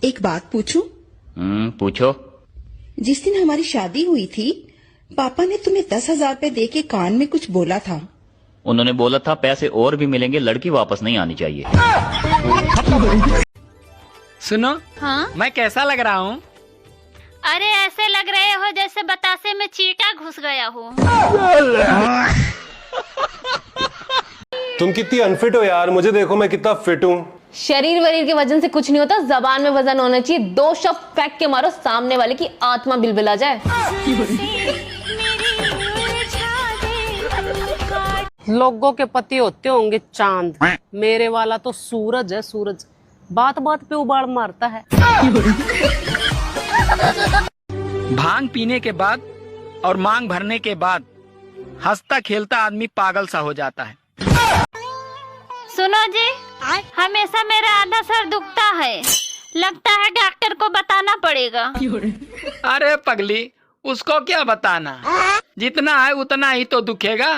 एक बात पूछूं? पूछो। जिस दिन हमारी शादी हुई थी, पापा ने तुम्हें 10,000 रुपए दे के कान में कुछ बोला था। उन्होंने बोला था पैसे और भी मिलेंगे, लड़की वापस नहीं आनी चाहिए। सुनो, हाँ? मैं कैसा लग रहा हूँ? अरे ऐसे लग रहे हो जैसे बतासे में चींटा घुस गया हो। तुम कितनी अनफिट हो यार, मुझे देखो मैं कितना फिट हूँ। शरीर वरीर के वजन से कुछ नहीं होता, जबान में वजन होना चाहिए। 2 शब्द फेंक के मारो, सामने वाले की आत्मा बिलबिला जाए। लोगों के पति होते होंगे चांद, मेरे वाला तो सूरज है, सूरज बात बात पे उबाड़ मारता है। भांग पीने के बाद और मांग भरने के बाद हंसता खेलता आदमी पागल सा हो जाता है। सुनो जी, हमेशा मेरा आधा सर दुखता है, लगता है डॉक्टर को बताना पड़ेगा। अरे पगली, उसको क्या बताना, जितना है उतना ही तो दुखेगा।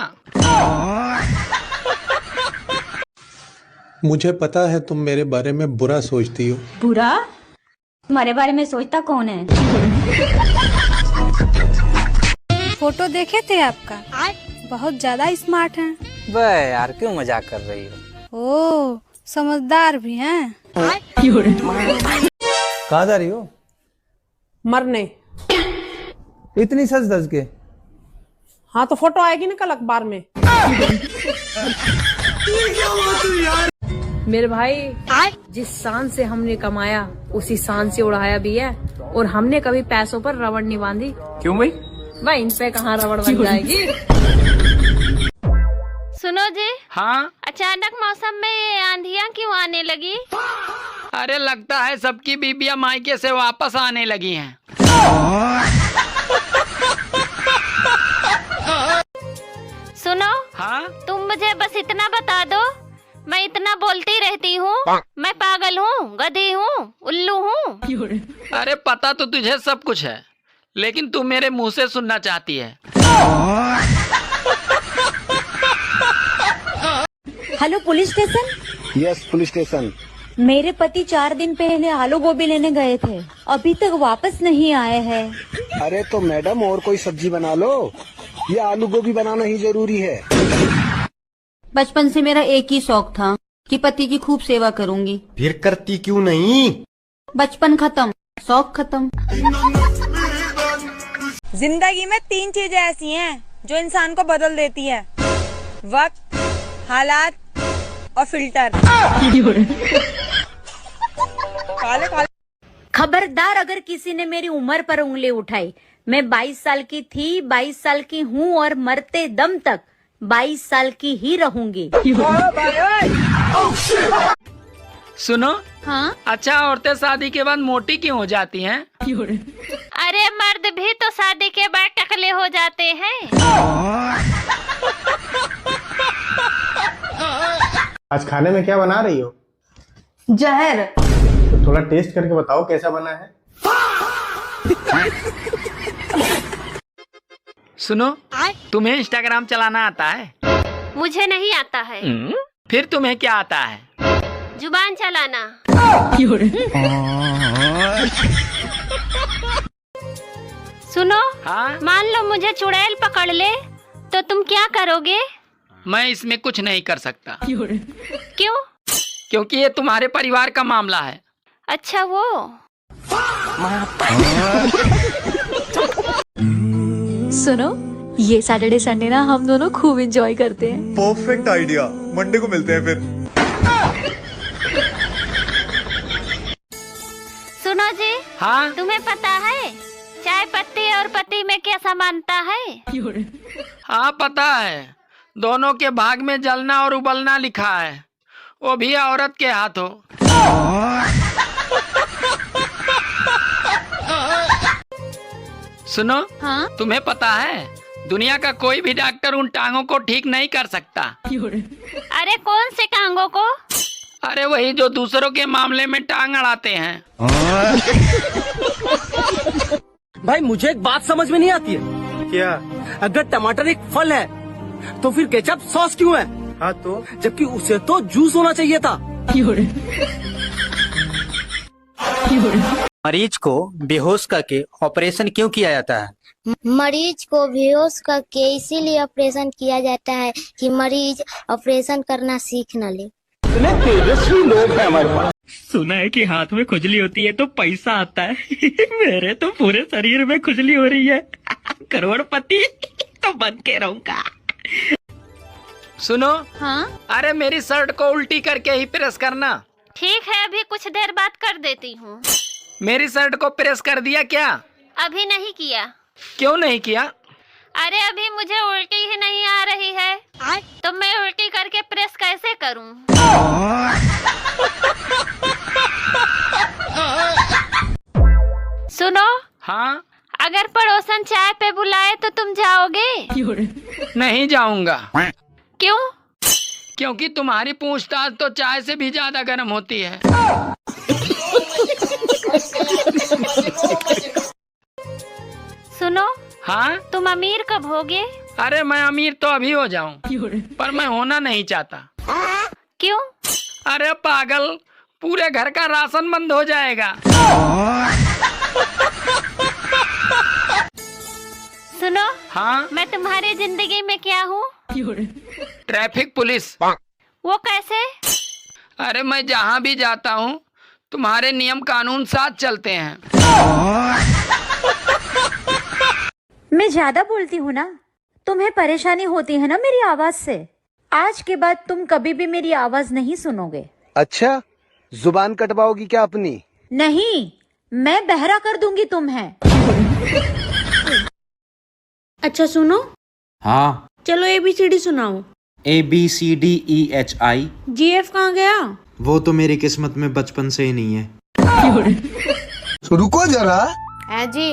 मुझे पता है तुम मेरे बारे में बुरा सोचती हो। बुरा? तुम्हारे बारे में सोचता कौन है? फोटो देखे थे आपका, बहुत ज्यादा स्मार्ट हैं। बे यार, क्यों मजाक कर रही हो? ओह, समझदार भी हैं। कहाँ जा रही हो? मरने। इतनी सच धज के? हाँ तो फोटो आएगी ना कल अखबार में। मेरे भाई, जिस शान से हमने कमाया उसी शान से उड़ाया भी है, और हमने कभी पैसों पर रबड़ नहीं बांधी। क्यों भाई? भाई इन पे कहाँ रबड़ बन जाएगी। सुनो जी, हाँ? अचानक मौसम में ये आंधियाँ क्यों आने लगी? अरे लगता है सबकी बीबियां मायके से वापस आने लगी हैं। सुनो, हाँ? तुम मुझे बस इतना बता दो, मैं इतना बोलती रहती हूँ, मैं पागल हूँ, गधी हूँ, उल्लू हूँ? अरे पता तो तुझे सब कुछ है, लेकिन तू मेरे मुंह से सुनना चाहती है। Hello police station. Yes, police station. मेरे पति 4 दिन पहले आलू गोभी लेने गए थे, अभी तक वापस नहीं आए हैं। अरे तो मैडम और कोई सब्जी बना लो, ये आलू गोभी बनाना ही जरूरी है। बचपन से मेरा एक ही शौक था कि पति की खूब सेवा करूंगी। फिर करती क्यों नहीं? बचपन खत्म, शौक खत्म। जिंदगी में 3 चीजें ऐसी हैं जो इंसान को बदल देती है: वक्त, हालात और फिल्टर। खबरदार अगर किसी ने मेरी उम्र पर उंगली उठाई। मैं 22 साल की थी, 22 साल की हूँ और मरते दम तक 22 साल की ही रहूंगी। सुनो, हाँ? अच्छा औरतें शादी के बाद मोटी क्यों हो जाती हैं? अरे मर्द भी तो शादी के बाद टकले हो जाते हैं। आज खाने में क्या बना रही हो? जहर। तो थोड़ा टेस्ट करके बताओ कैसा बना है। सुनो, तुम्हें इंस्टाग्राम चलाना आता है? मुझे नहीं आता है। फिर तुम्हें क्या आता है? जुबान चलाना। सुनो, हाँ? मान लो मुझे चुड़ैल पकड़ ले तो तुम क्या करोगे? मैं इसमें कुछ नहीं कर सकता। क्यों? क्योंकि ये तुम्हारे परिवार का मामला है। अच्छा वो। सुनो, ये सैटरडे संडे ना हम दोनों खूब एंजॉय करते हैं। परफेक्ट आइडिया, मंडे को मिलते हैं फिर। सुनो जी, हाँ? तुम्हें पता है चाय पत्ती और पति में क्या समानता है? हाँ पता है, दोनों के भाग में जलना और उबलना लिखा है, वो भी औरत के हाथों। सुनो, हाँ? तुम्हें पता है दुनिया का कोई भी डॉक्टर उन टांगों को ठीक नहीं कर सकता। अरे कौन से टांगों को? अरे वही जो दूसरों के मामले में टांग अड़ाते हैं। भाई मुझे एक बात समझ में नहीं आती है। क्या? अगर टमाटर एक फल है तो फिर केचप सॉस क्यों है? हाँ तो? जबकि उसे तो जूस होना चाहिए था। मरीज को बेहोश करके ऑपरेशन क्यों किया जाता है? मरीज को बेहोश करके इसीलिए ऑपरेशन किया जाता है कि मरीज ऑपरेशन करना सीख न ले। तेजस्वी लोग हैं हमारे पास। सुना है कि हाथ में खुजली होती है तो पैसा आता है। मेरे तो पूरे शरीर में खुजली हो रही है। करोड़पति तो बन के रहूंगा। सुनो। हाँ? अरे मेरी शर्ट को उल्टी करके ही प्रेस करना। ठीक है, अभी कुछ देर बाद कर देती हूँ। मेरी शर्ट को प्रेस कर दिया क्या? अभी नहीं किया। क्यों नहीं किया? अरे अभी मुझे उल्टी ही नहीं आ रही है, तो मैं उल्टी करके प्रेस कैसे करूँ? सुनो। हाँ? अगर पड़ोसन चाय पे बुलाए तो तुम जाओगे? नहीं जाऊंगा। क्यों? क्योंकि तुम्हारी पूछताछ तो चाय से भी ज्यादा गर्म होती है। सुनो। हाँ? तुम अमीर कब होगे? अरे मैं अमीर तो अभी हो जाऊं, पर मैं होना नहीं चाहता। क्यों? अरे पागल, पूरे घर का राशन बंद हो जाएगा। सुनो। हाँ? मैं तुम्हारी जिंदगी में क्या हूँ? Traffic police. वो कैसे? अरे मैं जहाँ भी जाता हूँ तुम्हारे नियम कानून साथ चलते हैं। मैं ज्यादा बोलती हूँ ना, तुम्हें परेशानी होती है ना मेरी आवाज से। आज के बाद तुम कभी भी मेरी आवाज नहीं सुनोगे। अच्छा, जुबान कटवाओगी क्या अपनी? नहीं, मैं बहरा कर दूंगी तुम्हें। अच्छा सुनो। हाँ। चलो ABCD सुनाओ। ABCDEHI। GF कहाँ गया? वो तो मेरी किस्मत में बचपन से ही नहीं है। रुको जरा। है जी,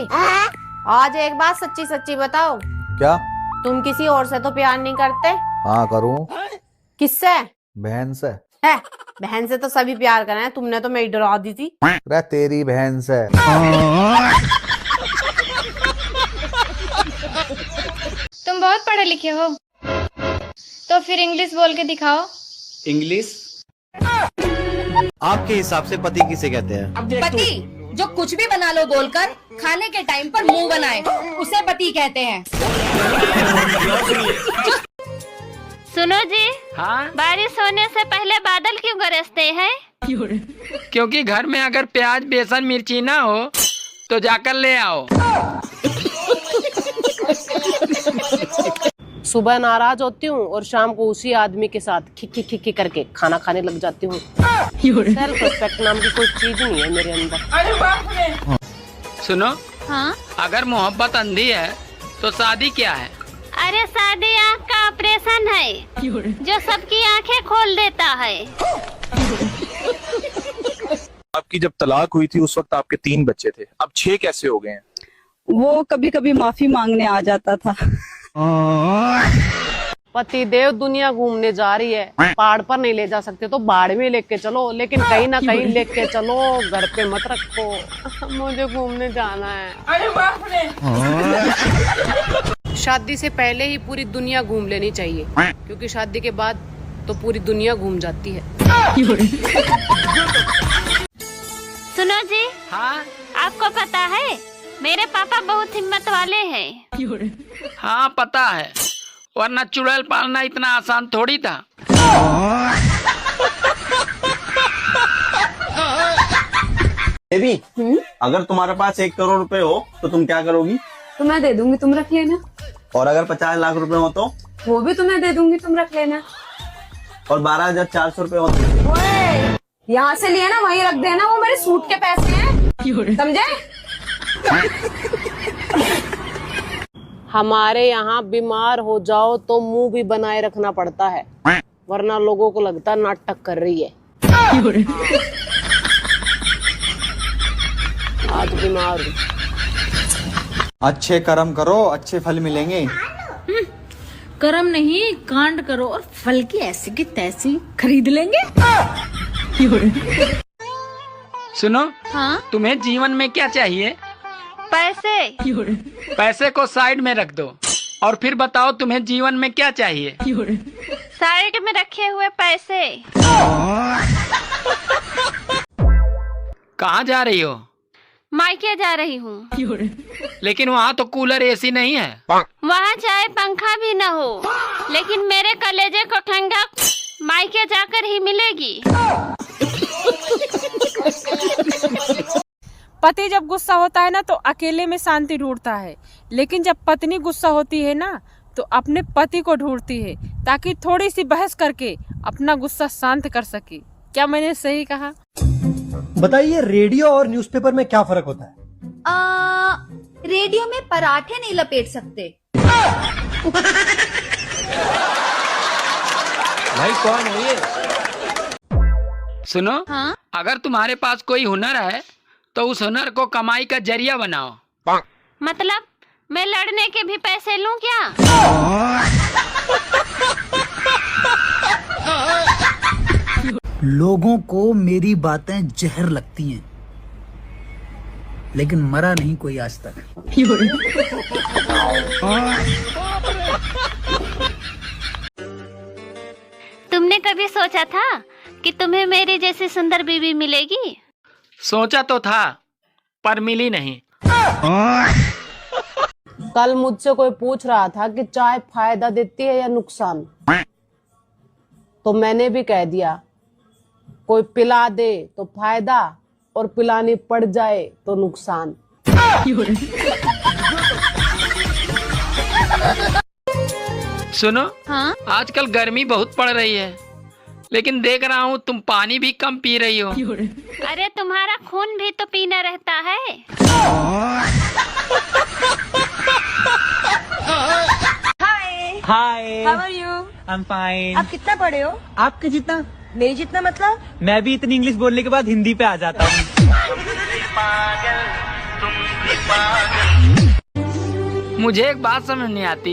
आज एक बात सच्ची सच्ची बताओ। क्या? तुम किसी और से तो प्यार नहीं करते? हाँ करूँ। किससे? बहन से। है, बहन से तो सभी प्यार कर रहे हैं, तुमने तो मेरी डरा दी थी। अरे तेरी बहन से। तुम बहुत पढ़े लिखे हो, तो फिर इंग्लिश बोल के दिखाओ। इंग्लिश? आपके हिसाब से पति किसे कहते हैं? पति जो कुछ भी बना लो बोलकर खाने के टाइम पर मुंह बनाए, उसे पति कहते हैं। सुनो जी। हाँ? बारिश होने से पहले बादल क्यों गरजते हैं? क्योंकि घर में अगर प्याज बेसन मिर्ची ना हो तो जाकर ले आओ। सुबह नाराज होती हूँ और शाम को उसी आदमी के साथ खिक्की खिक्की करके खाना खाने लग जाती हूँ। सेल्फ रिस्पेक्ट नाम की कोई चीज नहीं है मेरे अंदर। सुनो। हाँ? अगर मोहब्बत अंधी है तो शादी क्या है? अरे शादी आँख का ऑपरेशन है, जो सबकी आँखें खोल देता है। आपकी जब तलाक हुई थी उस वक्त आपके 3 बच्चे थे, अब 6 कैसे हो गए हैं? वो कभी कभी माफी मांगने आ जाता था। पति देव दुनिया घूमने जा रही है, पहाड़ पर नहीं ले जा सकते तो बाढ़ में लेके चलो, लेकिन कहीं ना कहीं लेके चलो, घर पे मत रखो। मुझे घूमने जाना है। अरे बाप रे। शादी से पहले ही पूरी दुनिया घूम लेनी चाहिए, क्योंकि शादी के बाद तो पूरी दुनिया घूम जाती है। सुनो जी। हाँ? आपको पता है मेरे पापा बहुत हिम्मत वाले हैं। हाँ पता है, वरना चुड़ैल पालना इतना आसान थोड़ी था। बेबी, अगर तुम्हारे पास 1 करोड़ रुपए हो तो तुम क्या करोगी? तो मैं दे दूंगी, तुम रख लेना। और अगर 50 लाख रुपए हो तो? वो भी तुम्हें दे दूंगी, तुम रख लेना। और 12,400 रुपए हो तो? यहाँ से लिया ना वहीं रख देना, वो मेरे सूट के पैसे हैं, समझे? हमारे यहाँ बीमार हो जाओ तो मुंह भी बनाए रखना पड़ता है, वरना लोगों को लगता नाटक कर रही है। आज बीमार हूँ। अच्छे कर्म करो, अच्छे फल मिलेंगे। कर्म नहीं, कांड करो और फल की ऐसी की तैसी खरीद लेंगे। सुनो। हाँ? तुम्हें जीवन में क्या चाहिए? पैसे। पैसे को साइड में रख दो और फिर बताओ तुम्हें जीवन में क्या चाहिए? साइड में रखे हुए पैसे। कहाँ जा रही हो? मायके जा रही हूँ। लेकिन वहाँ तो कूलर एसी नहीं है। वहाँ चाहे पंखा भी न हो, लेकिन मेरे कलेजे को ठंडक मायके जाकर ही मिलेगी। पति जब गुस्सा होता है ना तो अकेले में शांति ढूंढता है, लेकिन जब पत्नी गुस्सा होती है ना तो अपने पति को ढूंढती है ताकि थोड़ी सी बहस करके अपना गुस्सा शांत कर सके। क्या मैंने सही कहा? बताइए, रेडियो और न्यूज़पेपर में क्या फर्क होता है? रेडियो में पराठे नहीं लपेट सकते। भाई कौन है ये? सुनो, हाँ? अगर तुम्हारे पास कोई हुनर है तो उस हुनर को कमाई का जरिया बनाओ। मतलब मैं लड़ने के भी पैसे लूं क्या? लोगों को मेरी बातें जहर लगती हैं, लेकिन मरा नहीं कोई आज तक। तुमने कभी सोचा था कि तुम्हें मेरी जैसी सुंदर बीवी मिलेगी? सोचा तो था, पर मिली नहीं। कल मुझसे कोई पूछ रहा था कि चाय फायदा देती है या नुकसान, तो मैंने भी कह दिया, कोई पिला दे तो फायदा और पिलानी पड़ जाए तो नुकसान। सुनो, हाँ? आजकल गर्मी बहुत पड़ रही है, लेकिन देख रहा हूँ तुम पानी भी कम पी रही हो। अरे तुम्हारा खून भी तो पीना रहता है। Hi, how are you? I am fine. आप कितना पढ़े हो? आपके जितना? मेरे जितना मतलब? मैं भी इतनी इंग्लिश बोलने के बाद हिंदी पे आ जाता हूँ। मुझे एक बात समझ नहीं आती,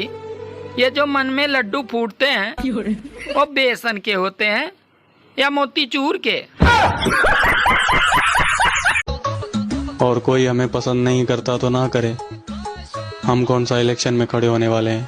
ये जो मन में लड्डू फूटते हैं वो बेसन के होते हैं या मोतीचूर के? और कोई हमें पसंद नहीं करता तो ना करे, हम कौन सा इलेक्शन में खड़े होने वाले हैं।